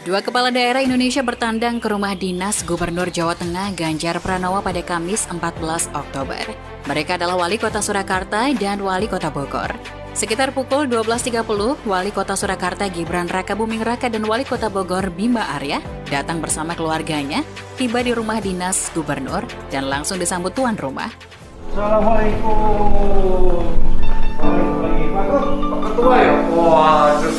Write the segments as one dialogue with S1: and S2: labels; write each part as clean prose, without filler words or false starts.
S1: Dua kepala daerah Indonesia bertandang ke rumah dinas Gubernur Jawa Tengah Ganjar Pranowo pada Kamis 14 Oktober. Mereka adalah Wali Kota Surakarta dan Wali Kota Bogor. Sekitar pukul 12.30, Wali Kota Surakarta Gibran Rakabuming Raka dan Wali Kota Bogor Bima Arya datang bersama keluarganya, tiba di rumah dinas Gubernur dan langsung disambut tuan rumah.
S2: Assalamualaikum. Pak Ketua ya? Waduh.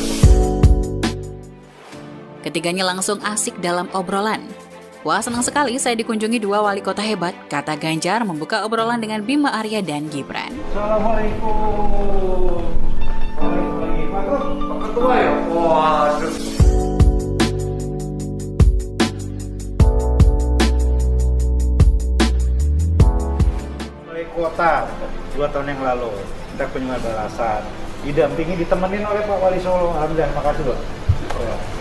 S1: Ketiganya langsung asik dalam obrolan. Wah, senang sekali saya dikunjungi dua wali kota hebat, kata Ganjar membuka obrolan dengan Bima Arya dan Gibran.
S2: Assalamualaikum. Pak Ketua ya? Waduh. Wali kota 2 tahun yang lalu, kita kunjungan balasan. Didampingi, ditemenin oleh Pak Wali Solo. Alhamdulillah, makasih loh.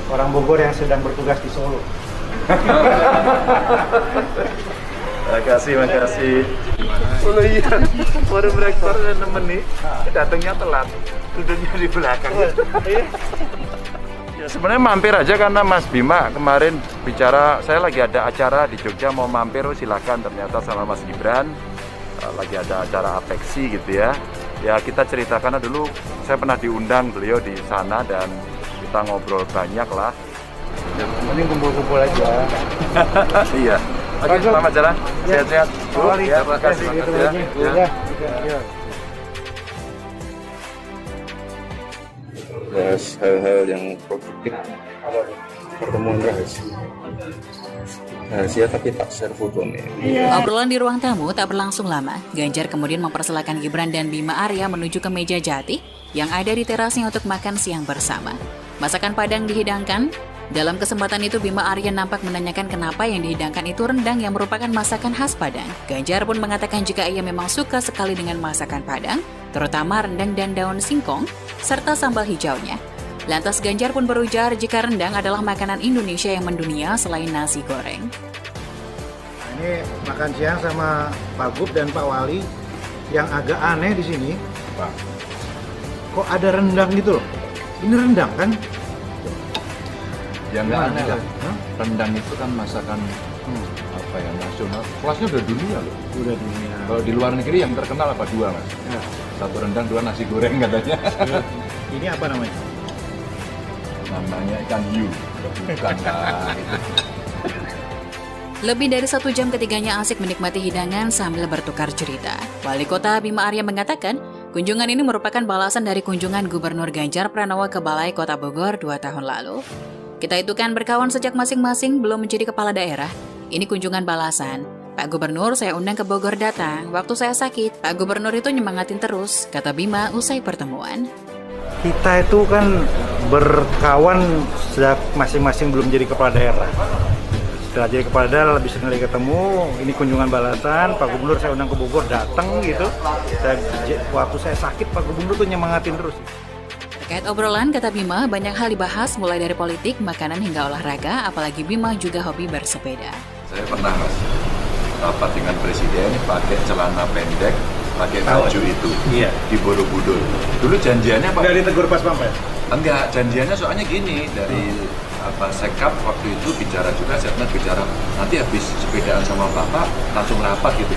S2: Orang Bogor yang sedang bertugas di Solo.
S3: Makasih. Oh iya, baru rektor nemenin, datangnya telat, duduknya di belakang. Ya sebenarnya mampir aja karena Mas Bima kemarin bicara, saya lagi ada acara di Jogja mau mampir, silakan. Ternyata sama Mas Gibran lagi ada acara Apeksi gitu ya. Ya kita ceritakan dulu, saya pernah diundang beliau di sana dan kita ngobrol banyak lah.
S2: Mending kumpul-kumpul aja.
S3: Iya. Oke, selamat jalan. Sehat-sehat. Bu, ya, terima kasih. Ya.
S4: Bahas hal-hal yang produktif, pertemuan rahasia tapi tak share fotonya.
S1: Obrolan di ruang tamu tak berlangsung lama. Ganjar kemudian mempersilahkan Gibran dan Bima Arya menuju ke meja jati yang ada di terasnya untuk makan siang bersama. Masakan Padang dihidangkan. Dalam kesempatan itu Bima Arya nampak menanyakan kenapa yang dihidangkan itu rendang yang merupakan masakan khas Padang. Ganjar pun mengatakan jika ia memang suka sekali dengan masakan Padang, terutama rendang dan daun singkong, serta sambal hijaunya. Lantas Ganjar pun berujar jika rendang adalah makanan Indonesia yang mendunia selain nasi goreng.
S2: Ini makan siang sama Pak Gub dan Pak Wali. Yang agak aneh di sini, Pak, kok ada rendang gitu loh? Ini rendang kan?
S5: Ya nggak aneh lah. Rendang itu kan masakan apa ya, nasional. Kelasnya udah dunia loh.
S2: Udah dunia.
S5: Kalau di luar negeri yang terkenal apa dua mas?
S2: Ya.
S5: 1 rendang 2 nasi goreng katanya.
S2: Ini apa namanya?
S5: Namanya ikan hiu. Bukan lah.
S1: Lebih dari 1 jam ketiganya asik menikmati hidangan sambil bertukar cerita. Wali Kota Bima Arya mengatakan, kunjungan ini merupakan balasan dari kunjungan Gubernur Ganjar Pranowo ke Balai Kota Bogor 2 tahun lalu. Kita itu kan berkawan sejak masing-masing belum menjadi kepala daerah. Ini kunjungan balasan. Pak Gubernur saya undang ke Bogor datang. Waktu saya sakit, Pak Gubernur itu nyemangatin terus, kata Bima usai pertemuan.
S2: Kita itu kan berkawan sejak masing-masing belum jadi kepala daerah. Setelah jadi kepala daerah lebih sering lagi ketemu. Ini kunjungan balasan. Pak Gubernur saya undang ke Bogor datang gitu. Waktu saya sakit Pak Gubernur tuh nyemangatin terus.
S1: Terkait obrolan, kata Bima, banyak hal dibahas mulai dari politik, makanan hingga olahraga, apalagi Bima juga hobi bersepeda.
S3: Saya pernah mas rapat dengan presiden pakai celana pendek, pakai baju itu di Borobudur. Dulu janjiannya Pak.
S2: Nggak ditegur pas pampres?
S3: Enggak, janjiannya soalnya gini dari Sekap waktu itu bicara juga, Setnek bicara nanti habis sepedaan sama Bapak langsung rapat gitu.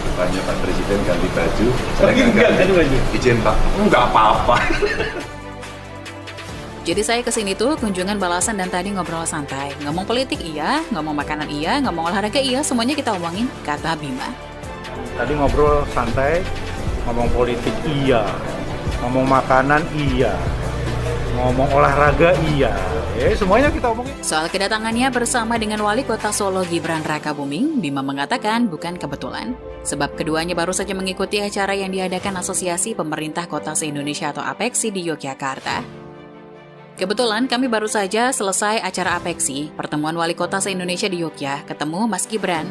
S3: Rupanya Pak Presiden ganti baju, saya enggak ganti baju. Izin Pak, enggak apa-apa.
S1: Jadi saya kesini tuh kunjungan balasan dan tadi ngobrol santai. Ngomong politik iya, ngomong makanan iya, ngomong olahraga iya, semuanya kita omongin, kata Bima.
S2: Tadi ngobrol santai, ngomong politik iya, ngomong makanan iya, ngomong olahraga iya. Semuanya kita omongin.
S1: Soal kedatangannya bersama dengan Wali Kota Solo Gibran Rakabuming, Bima mengatakan bukan kebetulan. Sebab keduanya baru saja mengikuti acara yang diadakan Asosiasi Pemerintah Kota se-Indonesia atau Apeksi di Yogyakarta. Kebetulan kami baru saja selesai acara Apeksi, pertemuan Wali Kota se-Indonesia di Yogyakarta, ketemu Mas Gibran.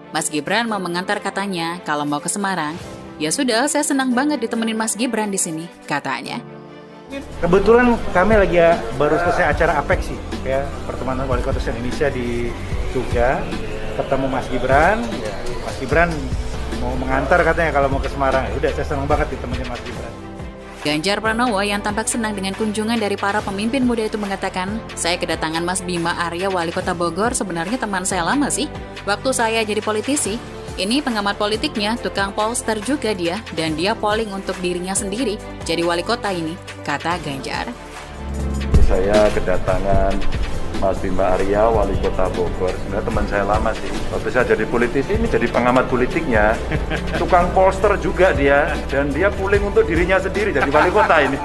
S1: Mas Gibran mau mengantar katanya kalau mau ke Semarang. Ya sudah, saya senang banget ditemenin Mas Gibran di sini, katanya.
S2: Kebetulan kami lagi baru selesai acara Apeksi, ya, pertemuan Wali Kota se-Indonesia di Jogja, ketemu Mas Gibran. Ya, Mas Gibran mau mengantar katanya kalau mau ke Semarang. Ya udah, saya senang banget ditemenin Mas Gibran.
S1: Ganjar Pranowo yang tampak senang dengan kunjungan dari para pemimpin muda itu mengatakan, saya kedatangan Mas Bima Arya, Wali Kota Bogor, sebenarnya teman saya lama sih. Waktu saya jadi politisi, ini pengamat politiknya, tukang polster juga dia, dan dia polling untuk dirinya sendiri, jadi wali kota ini, kata Ganjar.
S3: Saya kedatangan Mas Bima Arya, Wali Kota Bogor. Sebenarnya teman saya lama sih. Waktu saya jadi politisi, ini jadi pengamat politiknya. Tukang polster juga dia, dan dia polling untuk dirinya sendiri, jadi wali kota ini.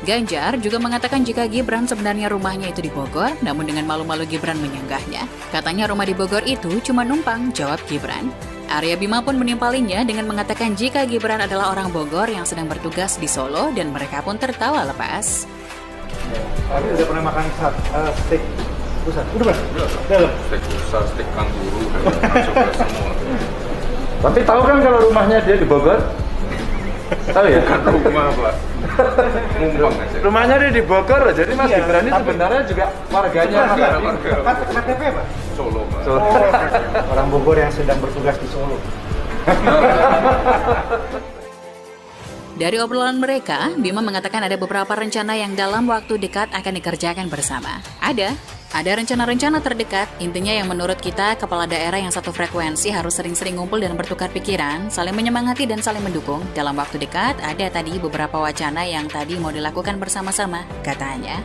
S1: Ganjar juga mengatakan jika Gibran sebenarnya rumahnya itu di Bogor, namun dengan malu-malu Gibran menyanggahnya. Katanya rumah di Bogor itu cuma numpang, jawab Gibran. Arya Bima pun menimpalinya dengan mengatakan jika Gibran adalah orang Bogor yang sedang bertugas di Solo dan mereka pun tertawa lepas.
S2: Tapi udah pernah makan steak pusat? Udah Mas? Dalam?
S4: Steak besar, steak kanguru, masuk ke semua.
S3: Tapi tahu kan kalau rumahnya dia di Bogor? Tahu ya?
S4: Bukan rumah, Pak. Numpang aja.
S3: Rumahnya dia di Bogor, jadi Mas
S2: Iya,
S3: Gibran ini
S2: tapi-
S3: sebenarnya juga warganya Mas Gibran.
S2: KTP Pak?
S4: Solo, Pak.
S2: Orang Bogor yang sedang bertugas di Solo.
S1: Dari obrolan mereka, Bima mengatakan ada beberapa rencana yang dalam waktu dekat akan dikerjakan bersama. Ada rencana-rencana terdekat, intinya yang menurut kita, kepala daerah yang satu frekuensi harus sering-sering ngumpul dan bertukar pikiran, saling menyemangati dan saling mendukung. Dalam waktu dekat, ada tadi beberapa wacana yang tadi mau dilakukan bersama-sama, katanya.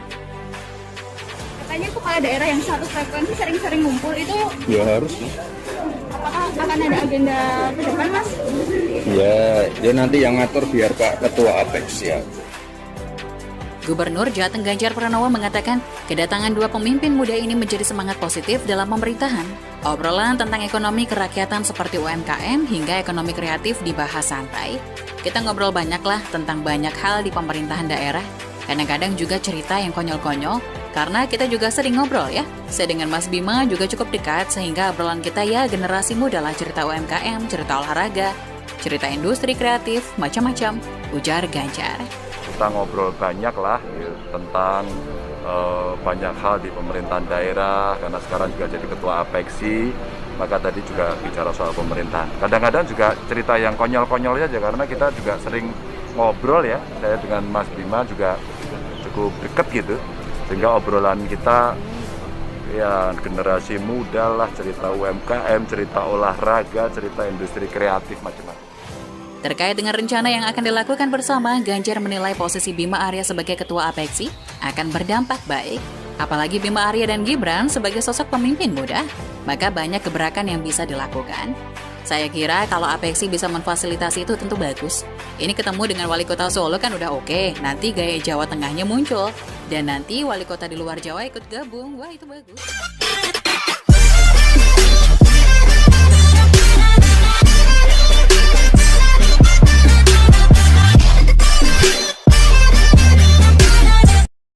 S6: Katanya kepala daerah yang satu frekuensi sering-sering ngumpul itu
S4: Ya harus.
S6: apakah akan ada agenda ke depan, Mas?
S4: Ya, dia nanti yang ngatur biar Pak Ketua Apex ya.
S1: Gubernur Jateng Ganjar Pranowo mengatakan kedatangan dua pemimpin muda ini menjadi semangat positif dalam pemerintahan. Obrolan tentang ekonomi kerakyatan seperti UMKM hingga ekonomi kreatif dibahas santai. Kita ngobrol banyak lah tentang banyak hal di pemerintahan daerah. Kadang-kadang juga cerita yang konyol-konyol, karena kita juga sering ngobrol ya. Saya dengan Mas Bima juga cukup dekat sehingga obrolan kita ya generasi muda lah, cerita UMKM, cerita olahraga, cerita industri kreatif, macam-macam, ujar Ganjar.
S3: Kita ngobrol banyak lah ya, tentang banyak hal di pemerintahan daerah, karena sekarang juga jadi ketua Apexi, maka tadi juga bicara soal pemerintahan. Kadang-kadang juga cerita yang konyol-konyol saja, karena kita juga sering ngobrol ya, saya dengan Mas Bima juga cukup dekat gitu, sehingga obrolan kita ya generasi muda lah, cerita UMKM, cerita olahraga, cerita industri kreatif, macam-macam.
S1: Terkait dengan rencana yang akan dilakukan bersama, Ganjar menilai posisi Bima Arya sebagai ketua Apexi akan berdampak baik. Apalagi Bima Arya dan Gibran sebagai sosok pemimpin muda, maka banyak gebrakan yang bisa dilakukan. Saya kira kalau Apexi bisa memfasilitasi itu tentu bagus. Ini ketemu dengan wali kota Solo kan udah oke, nanti gaya Jawa Tengahnya muncul. Dan nanti wali kota di luar Jawa ikut gabung, wah itu bagus.